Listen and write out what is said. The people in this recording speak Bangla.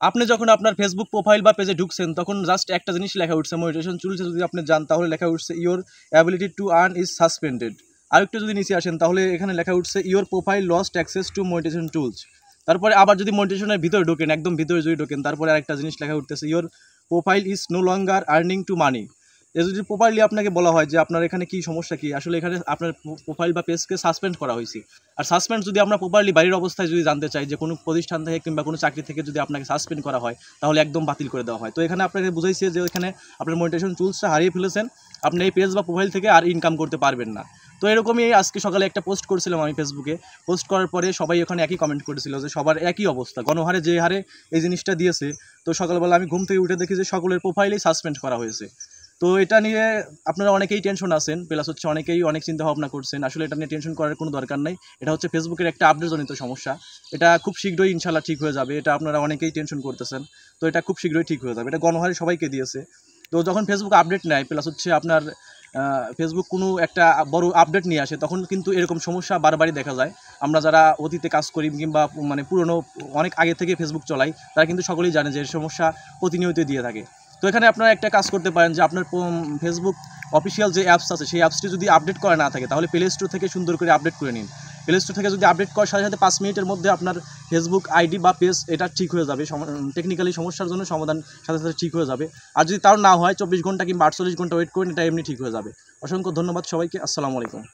আপনি যখন আপনার ফেসবুক প্রোফাইল বা পেজে ঢুকছেন তখন জাস্ট একটা জিনিস লেখা উঠছে মনিটাইজেশন টুলসে যদি আপনি যান তাহলে লেখা উঠছে your ability to earn is suspended. আরেকটু যদি নিচে আসেন তাহলে এখানে লেখা উঠছে your profile lost access to monetisation tools. তারপরে আবার যদি মনিটাইজেশনের ভিতরে ঢোকেন, একদম ভিতরে যদি ঢোকেন, তারপরে আরেকটা জিনিস লেখা উঠতেছে your profile is no longer earning to money. এ যদি প্রপারলি আপনাকে বলা হয় যে আপনার এখানে কী সমস্যা কী, আসলে এখানে আপনার প্রোফাইল বা পেজকে সাসপেন্ড করা হয়েছে। আর সাসপেন্ড যদি আমরা প্রপারলি বাড়ির অবস্থায় যদি জানতে চাই যে কোনো প্রতিষ্ঠান থেকে কিংবা কোনো চাকরি থেকে যদি আপনাকে সাসপেন্ড করা হয় তাহলে একদম বাতিল করে দেওয়া হয়। তো এখানে আপনাকে বুঝাইছে যে এখানে আপনার মনিটাইজেশন টুলসটা হারিয়ে ফেলেছেন, আপনি এই পেজ বা প্রোফাইল থেকে আর ইনকাম করতে পারবেন না। তো এরকমই আজকে সকালে একটা পোস্ট করছিলাম আমি ফেসবুকে। পোস্ট করার পরে সবাই ওখানে একই কমেন্ট করেছিল যে সবার একই অবস্থা, গণহারে যে হারে এই জিনিসটা দিয়েছে। তো সকালবেলা আমি ঘুম থেকে উঠে দেখি যে সকলের প্রোফাইলেই সাসপেন্ড করা হয়েছে। তো এটা নিয়ে আপনারা অনেকেই টেনশন আছেন, প্লাস হচ্ছে অনেকেই অনেক চিন্তা ভাবনা করছেন। আসলে এটা নিয়ে টেনশন করার কোনো দরকার নাই। এটা হচ্ছে ফেসবুকের একটা আপডেটজনিত সমস্যা। এটা খুব শীঘ্রই ইনশাল্লাহ ঠিক হয়ে যাবে। এটা আপনারা অনেকেই টেনশন করতেছেন, তো এটা খুব শীঘ্রই ঠিক হয়ে যাবে। এটা গণহারে সবাইকে দিয়েছে। তো যখন ফেসবুক আপডেট নেয়, প্লাস হচ্ছে আপনার ফেসবুক কোনো একটা বড় আপডেট নিয়ে আসে, তখন কিন্তু এরকম সমস্যা বারবারই দেখা যায়। আমরা যারা অতীতে কাজ করি কিংবা মানে পুরনো অনেক আগে থেকে ফেসবুক চলাই, তারা কিন্তু সকলেই জানে যে এই সমস্যা প্রতিনিয়ত দিয়ে থাকে। তো এখানে আপনারা একটা কাজ করতে পারেন যে আপনার ফেসবুক অফিসিয়াল যে অ্যাপস আছে সেই অ্যাপসটি যদি আপডেট করা না থাকে তাহলে প্লে স্টোর থেকে সুন্দর করে আপডেট করে নিন। প্লে স্টোর থেকে যদি আপডেট করার সাথে সাথে 5 মিনিটের মধ্যে আপনার ফেসবুক আইডি বা পেজ এটা ঠিক হয়ে যাবে। টেকনিক্যালি সমস্যার জন্য সমাধান সাথে সাথে ঠিক হয়ে যাবে। আর যদি তাও না হয় 24 ঘন্টা কিংবা 48 ঘন্টা ওয়েট করেন, এটা এমনি ঠিক হয়ে যাবে। অসংখ্য ধন্যবাদ সবাইকে। আসসালামু আলাইকুম।